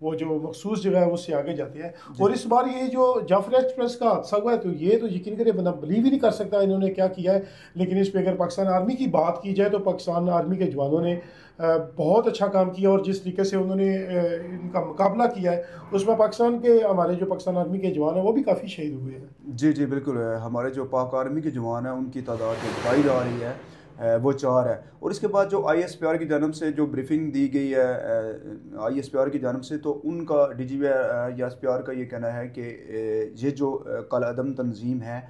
وہ جو مخصوص جگہ ہے اس سے آگے جاتے ہیں. اور اس بار یہ جو جعفر ایکسپریس کا حادثہ ہوا ہے تو یہ تو یقین کرے بندہ بلیو ہی نہیں کر سکتا انہوں نے کیا کیا ہے. لیکن اس پہ اگر پاکستان آرمی کی بات کی جائے تو پاکستان آرمی کے جوانوں نے بہت اچھا کام کیا, اور جس طریقے سے انہوں نے ان کا مقابلہ کیا ہے اس میں پاکستان کے ہمارے جو پاکستان آرمی کے جوان ہیں وہ بھی کافی شہید ہوئے ہیں. جی جی بالکل, ہمارے جو پاک آرمی کے جوان ہیں ان کی تعداد جو بتائی جا رہی ہے وہ 4 ہے. اور اس کے بعد جو آئی ایس پی آر کی جانب سے جو بریفنگ دی گئی ہے آئی ایس پی آر کی جانب سے, تو ان کا ڈی جی یا ایس پی آر کا یہ کہنا ہے کہ یہ جو کالعدم تنظیم ہے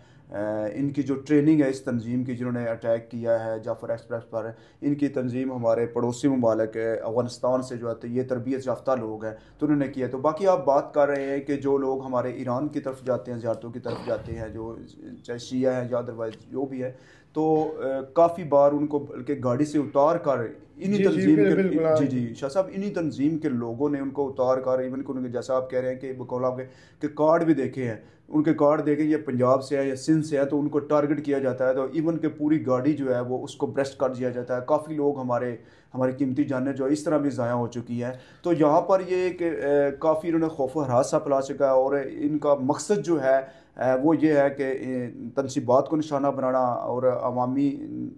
ان کی جو ٹریننگ ہے اس تنظیم کی جنہوں نے اٹیک کیا ہے جعفر ایکسپریس پر, ان کی تنظیم ہمارے پڑوسی ممالک افغانستان سے جو ہے یہ تربیت یافتہ لوگ ہیں تو انہوں نے کیا. تو باقی آپ بات کر رہے ہیں کہ جو لوگ ہمارے ایران کی طرف جاتے ہیں, زیارتوں کی طرف جاتے ہیں, جو چاہے شیعہ ہیں یا ادروائز جو بھی ہے, تو کافی بار ان کو بلکہ گاڑی سے اتار کر انہی تنظیم کے جی شاہ صاحب انہی تنظیم کے لوگوں نے ان کو اتار کر ایون کو جیسا آپ کہہ رہے ہیں کہ بقول آپ کے کارڈ بھی دیکھے ہیں, ان کے کارڈ دیکھیں یہ پنجاب سے ہے یا سندھ سے ہے تو ان کو ٹارگٹ کیا جاتا ہے, تو ایون کہ پوری گاڑی جو ہے وہ اس کو بریسٹ کر دیا جاتا ہے. کافی لوگ ہماری قیمتی جانیں جو اس طرح بھی ضائع ہو چکی ہیں. تو یہاں پر یہ کہ کافی انہوں نے خوف و ہراس سا پلا چکا ہے, اور ان کا مقصد جو ہے وہ یہ ہے کہ تنصیبات کو نشانہ بنانا اور عوامی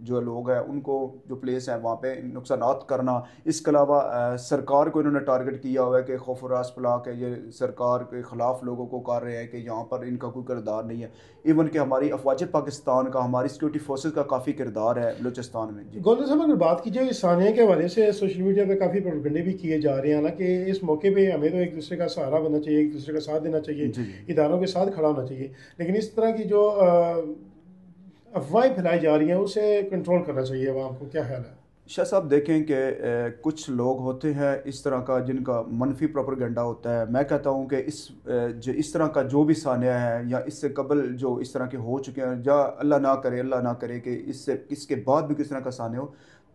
جو لوگ ہیں ان کو جو پلیس ہیں وہاں پہ نقصانات کرنا. اس کے علاوہ سرکار کو انہوں نے ٹارگٹ کیا ہوا ہے کہ خوف و ہراس پلا کے یہ سرکار کے خلاف لوگوں کو کر رہے ہیں کہ یہاں پر ان کا کوئی کردار نہیں ہے. ایون کہ ہماری افواج پاکستان کا, ہماری سیکورٹی فورسز کا کافی کردار ہے بلوچستان میں. جی گولڈن صاحب اگر بات کی جائے ثانیہ کے حوالے سے سوشل میڈیا پہ کافی پروپیگنڈے بھی کیے جا رہے ہیں, حالانکہ اس موقع پہ ہمیں تو ایک دوسرے کا سہارا بننا چاہیے, ایک دوسرے کا ساتھ دینا چاہیے, اداروں کے ساتھ کھڑا ہونا چاہیے, لیکن اس طرح کی جو افواہیں پھیلائی جا رہی ہیں اسے کنٹرول کرنا چاہیے عوام کو. کیا خیال ہے؟ شاہ صاحب دیکھیں کہ کچھ لوگ ہوتے ہیں اس طرح کا جن کا منفی پروپیگنڈا ہوتا ہے. میں کہتا ہوں کہ اس طرح کا جو بھی سانحہ ہے یا اس سے قبل جو اس طرح کے ہو چکے ہیں, یا اللہ نہ کرے کہ اس کے بعد بھی کس طرح کا سانحہ ہو,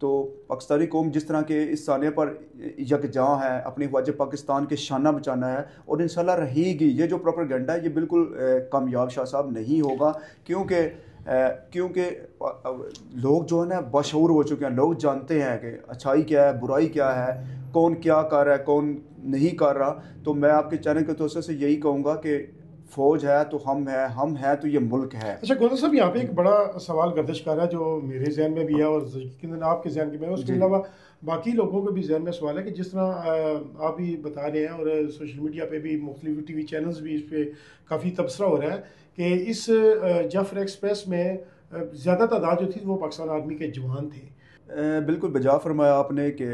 تو پاکستانی قوم جس طرح کے اس سانحے پر یکجاں ہے, اپنی افواج پاکستان کے شانہ بچانا ہے اور انشاءاللہ رہے گی. یہ جو پروپیگنڈا ہے یہ بالکل کامیاب شاہ صاحب نہیں ہوگا, کیونکہ لوگ جو ہے نا باشعور ہو چکے ہیں. لوگ جانتے ہیں کہ اچھائی کیا ہے, برائی کیا ہے, کون کیا کر رہا ہے, کون نہیں کر رہا. تو میں آپ کے چینل کے توسط سے یہی کہوں گا کہ فوج ہے تو ہم ہیں تو یہ ملک ہے. اچھا گولڈن صاحب, یہاں پہ ایک بڑا سوال گردش کر رہا ہے جو میرے ذہن میں بھی ہے اور آپ کے ذہن میں ہے, اس کے علاوہ باقی لوگوں کے بھی ذہن میں سوال ہے کہ جس طرح آپ بھی بتا رہے ہیں اور سوشل میڈیا پہ بھی مختلف ٹی وی چینلز بھی اس پہ کافی تبصرہ ہو رہا ہے کہ اس جعفر ایکسپریس میں زیادہ تعداد جو تھی وہ پاکستان آرمی کے جوان تھے. بالکل بجا فرمایا آپ نے کہ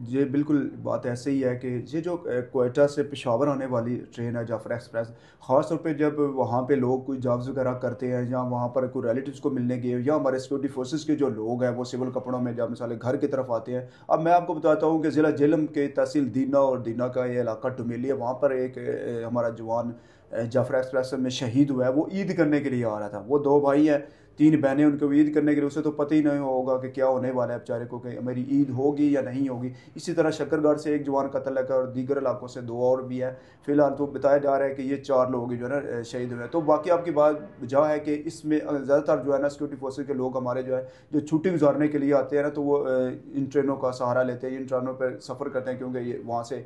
یہ بالکل بات ایسے ہی ہے کہ یہ جو کوئٹہ سے پشاور آنے والی ٹرین ہے جعفر ایکسپریس, خاص طور پہ جب وہاں پہ لوگ کوئی جابز وغیرہ کرتے ہیں یا وہاں پر کوئی ریلیٹیوز کو ملنے گئے یا ہمارے سیکورٹی فورسز کے جو لوگ ہیں وہ سول کپڑوں میں جب مثال گھر کی طرف آتے ہیں. اب میں آپ کو بتاتا ہوں کہ ضلع جہلم کے تحصیل دینا اور دینا کا یہ علاقہ ڈومیلی ہے, وہاں پر ایک ہمارا جوان جعفر ایکسپریس میں شہید ہوا ہے. وہ عید کرنے کے لیے آ رہا تھا. وہ 2 بھائی ہیں, 3 بہنیں, ان کو عید کرنے کے لیے اسے تو پتہ ہی نہیں ہوگا کہ کیا ہونے والا ہے بیچارے کو, کہ میری عید ہوگی یا نہیں ہوگی. اسی طرح شکر گڑھ سے ایک جوان قتل ہے اور دیگر علاقوں سے 2 اور بھی ہے. فی الحال تو بتایا جا رہا ہے کہ یہ 4 لوگ جو ہے نا شہید ہوئے ہیں. تو باقی آپ کی بات جا ہے کہ اس میں زیادہ تر جو ہے نا سیکورٹی فورسز کے لوگ ہمارے جو ہے جو چھٹی گزارنے کے لیے آتے ہیں نا, تو وہ ان ٹرینوں کا سہارا لیتے ہیں, ان ٹرینوں پہ سفر کرتے ہیں, کیونکہ یہ وہاں سے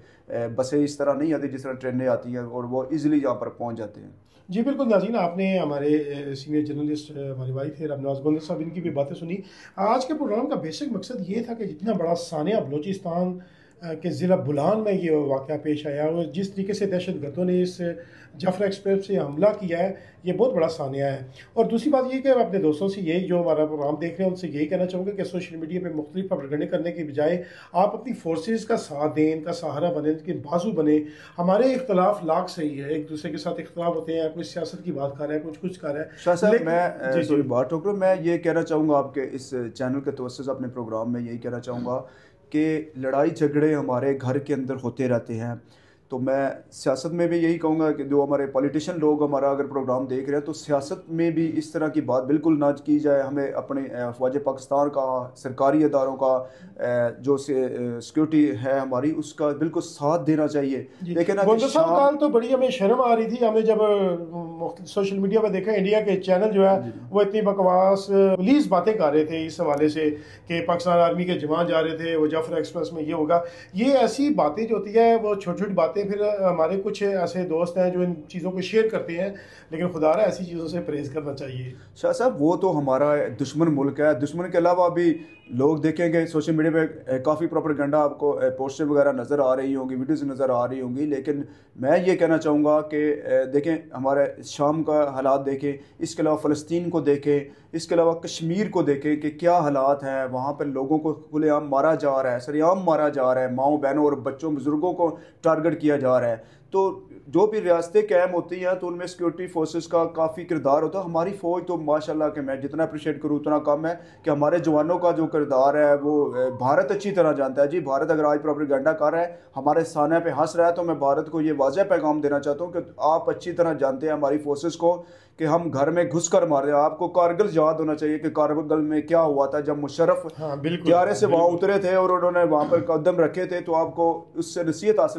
بسیں اس طرح نہیں آتی جس طرح ٹرینیں آتی ہیں, اور وہ ایزیلی یہاں پر پہنچ جاتے ہیں. جی بالکل ناظرین, آپ نے ہمارے سینئر جرنلسٹ ہماری وائف ہے ربنواز گولڈن صاحب, ان کی بھی باتیں سنی. آج کے پروگرام کا بیسک مقصد یہ تھا کہ جتنا بڑا سانحہ بلوچستان کے ضلع بولان میں یہ واقعہ پیش آیا اور جس طریقے سے دہشت گردوں نے اس جعفر ایکسپریس سے حملہ کیا ہے یہ بہت بڑا سانحہ ہے. اور دوسری بات یہ کہ میں اپنے دوستوں سے یہی جو ہمارا پروگرام دیکھ رہے ہیں ان سے یہی کہنا چاہوں گا کہ سوشل میڈیا پہ مختلف پروپیگنڈے کرنے کے بجائے آپ اپنی فورسز کا ساتھ دیں, ان کا سہارا بنیں, ان کے بازو بنیں. ہمارے اختلاف لاکھ صحیح ہے, ایک دوسرے کے ساتھ اختلاف ہوتے ہیں, کوئی سیاست کی بات کر رہا ہے, کچھ کر رہا ہے. شاہ صاحب میں بات ٹوک رہا ہوں, میں یہ کہنا چاہوں گا آپ کے اس چینل کے توسط سے اپنے پروگرام میں یہی کہنا چاہوں گا کہ لڑائی جھگڑے ہمارے گھر کے اندر ہوتے رہتے ہیں. تو میں سیاست میں بھی یہی کہوں گا کہ جو ہمارے پولیٹیشین لوگ ہمارا اگر پروگرام دیکھ رہے ہیں تو سیاست میں بھی اس طرح کی بات بالکل نہ کی جائے. ہمیں اپنے افواج پاکستان کا, سرکاری اداروں کا جو سیکورٹی ہے ہماری, اس کا بالکل ساتھ دینا چاہیے. لیکن گوندل صاحب کال تو بڑی ہمیں شرم آ رہی تھی, ہمیں جب سوشل میڈیا پہ دیکھا انڈیا کے چینل جو ہے وہ اتنی بکواس پولیس باتیں کر رہے تھے اس حوالے سے کہ پاکستان آرمی کے جوان جا رہے تھے, وہ جعفر ایکسپریس میں یہ ہوگا. یہ ایسی باتیں جو ہوتی ہے وہ چھوٹی چھوٹی باتیں, پھر ہمارے کچھ ایسے دوست ہیں جو ان چیزوں کو شیئر کرتے ہیں, لیکن خدا رہا ایسی چیزوں سے پرہیز کرنا چاہیے. شاہ صاحب وہ تو ہمارا دشمن ملک ہے. دشمن کے علاوہ بھی لوگ دیکھیں گے سوشل میڈیا پہ کافی پروپیگنڈا آپ کو پوسٹیں وغیرہ نظر آ رہی ہوں گی, ویڈیوز نظر آ رہی ہوں گی. لیکن میں یہ کہنا چاہوں گا کہ دیکھیں ہمارے شام کا حالات دیکھیں, اس کے علاوہ فلسطین کو دیکھیں, اس کے علاوہ کشمیر کو دیکھیں کہ کیا حالات ہیں. وہاں پہ لوگوں کو کھلے عام مارا جا رہا ہے, سر عام مارا جا رہا ہے, ماؤں بہنوں اور بچوں بزرگوں کو ٹارگٹ کیا جا رہا ہے. تو جو بھی ریاستیں قائم ہوتی ہیں تو ان میں سیکورٹی فورسز کا کافی کردار ہوتا ہے. ہماری فوج تو ماشاءاللہ کہ میں جتنا اپریشیٹ کروں اتنا کم ہے کہ ہمارے جوانوں کا جو کردار ہے وہ بھارت اچھی طرح جانتا ہے. جی بھارت اگر آج پروپیگنڈا کر رہا ہے, ہمارے سانحہ پہ ہنس رہا ہے, تو میں بھارت کو یہ واضح پیغام دینا چاہتا ہوں کہ آپ اچھی طرح جانتے ہیں ہماری فورسز کو کہ ہم گھر میں گھس کر مار رہے ہیں. آپ کو کارگل یاد ہونا چاہیے کہ کارگل میں کیا ہوا تھا جب مشرف طیارے سے وہاں اترے تھے اور انہوں نے وہاں پر قدم رکھے تھے, تو آپ کو اس سے نصیحت حاصل